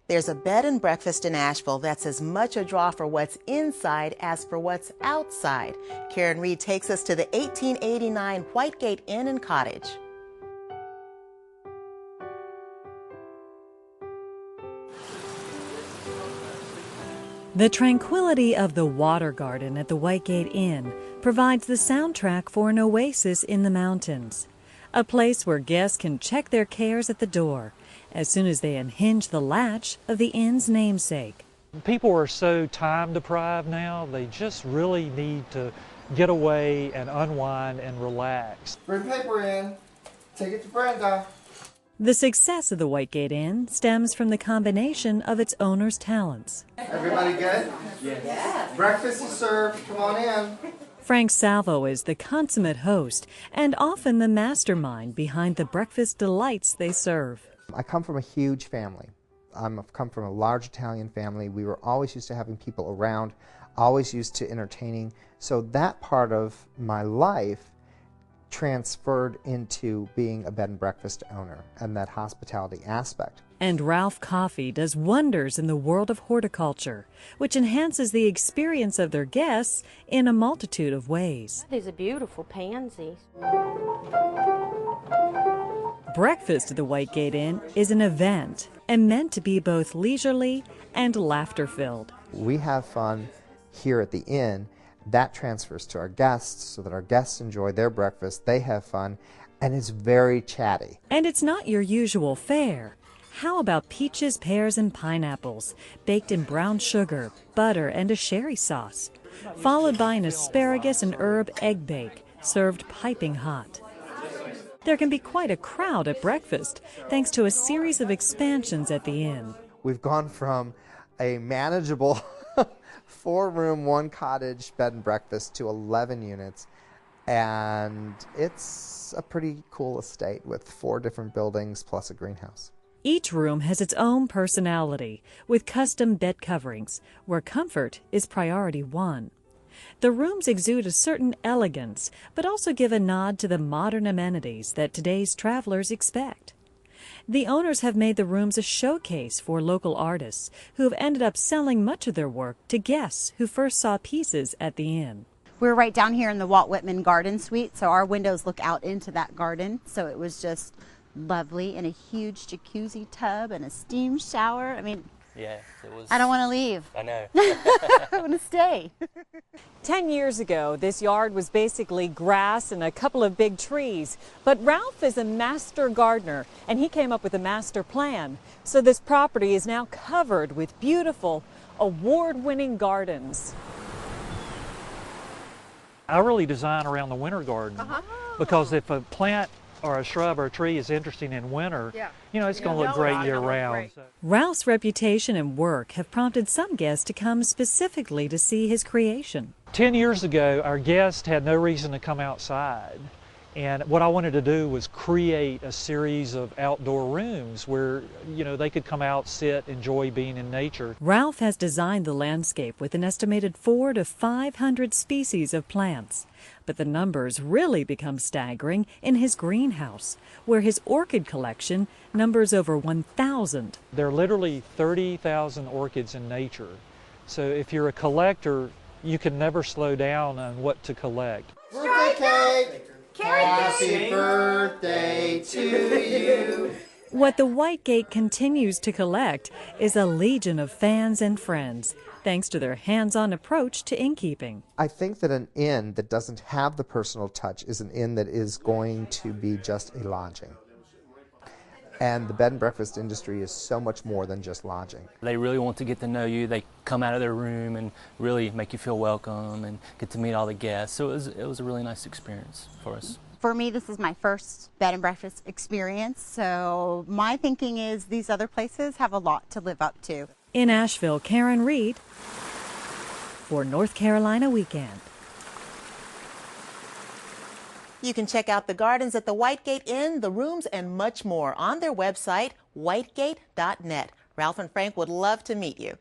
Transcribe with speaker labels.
Speaker 1: There's a bed and breakfast in Asheville that's as much a draw for what's inside as for what's outside. Karen Reed takes us to the 1889 WhiteGate Inn Cottage.
Speaker 2: The tranquility of the water garden at the WhiteGate Inn provides the soundtrack for an oasis in the mountains, a place where guests can check their cares at the door as soon as they unhinge the latch of the inn's namesake.
Speaker 3: People are so time deprived now, they just really need to get away and unwind and relax.
Speaker 4: Bring paper in, take it to Brenda.
Speaker 2: The success of the WhiteGate Inn stems from the combination of its owner's talents.
Speaker 4: Everybody good? Yes. Breakfast is served, come on in.
Speaker 2: Frank Salvo is the consummate host and often the mastermind behind the breakfast delights they serve.
Speaker 5: I come from a huge family. I've come from a large Italian family. We were always used to having people around, always used to entertaining. So that part of my life transferred into being a bed and breakfast owner and that hospitality aspect.
Speaker 2: And Ralph Coffey does wonders in the world of horticulture, which enhances the experience of their guests in a multitude of ways.
Speaker 6: These are beautiful pansies.
Speaker 2: Breakfast at the WhiteGate Inn is an event and meant to be both leisurely and laughter-filled.
Speaker 5: We have fun here at the inn. That transfers to our guests so that our guests enjoy their breakfast, they have fun, and it's very chatty.
Speaker 2: And it's not your usual fare. How about peaches, pears, and pineapples, baked in brown sugar, butter, and a sherry sauce, followed by an asparagus and herb egg bake, served piping hot. There can be quite a crowd at breakfast, thanks to a series of expansions at the inn.
Speaker 5: We've gone from a manageable 4-room, 1-cottage bed and breakfast to 11 units, and it's a pretty cool estate with 4 different buildings plus a greenhouse.
Speaker 2: Each room has its own personality, with custom bed coverings, where comfort is priority 1. The rooms exude a certain elegance, but also give a nod to the modern amenities that today's travelers expect. The owners have made the rooms a showcase for local artists who have ended up selling much of their work to guests who first saw pieces at the inn.
Speaker 7: We're right down here in the Walt Whitman Garden Suite, so our windows look out into that garden. So it was just lovely, and a huge jacuzzi tub and a steam shower. I mean,
Speaker 8: yeah, it was.
Speaker 7: I don't want to leave.
Speaker 8: I know.
Speaker 7: I want to stay.
Speaker 2: 10 years ago, this yard was basically grass and a couple of big trees. But Ralph is a master gardener, and he came up with a master plan. So this property is now covered with beautiful, award-winning gardens.
Speaker 3: I really design around the winter garden because if a plant or a shrub or a tree is interesting in winter, you know, it's going to look great year-round.
Speaker 2: Ralph's reputation and work have prompted some guests to come specifically to see his creation.
Speaker 3: 10 years ago, our guests had no reason to come outside. And what I wanted to do was create a series of outdoor rooms where, you know, they could come out, sit, enjoy being in nature.
Speaker 2: Ralph has designed the landscape with an estimated 400 to 500 species of plants. But the numbers really become staggering in his greenhouse, where his orchid collection numbers over 1,000.
Speaker 3: There are literally 30,000 orchids in nature. So if you're a collector, you can never slow down on what to collect.
Speaker 4: Birthday cake! Happy birthday to you!
Speaker 2: What the WhiteGate continues to collect is a legion of fans and friends, thanks to their hands-on approach to innkeeping.
Speaker 5: I think that an inn that doesn't have the personal touch is an inn that is going to be just a lodging. And the bed and breakfast industry is so much more than just lodging.
Speaker 8: They really want to get to know you. They come out of their room and really make you feel welcome and get to meet all the guests. So it was a really nice experience for us.
Speaker 7: For me, this is my first bed and breakfast experience, so my thinking is these other places have a lot to live up to.
Speaker 2: In Asheville, Karen Reed for North Carolina Weekend.
Speaker 1: You can check out the gardens at the WhiteGate Inn, the rooms, and much more on their website, whitegate.net. Ralph and Frank would love to meet you.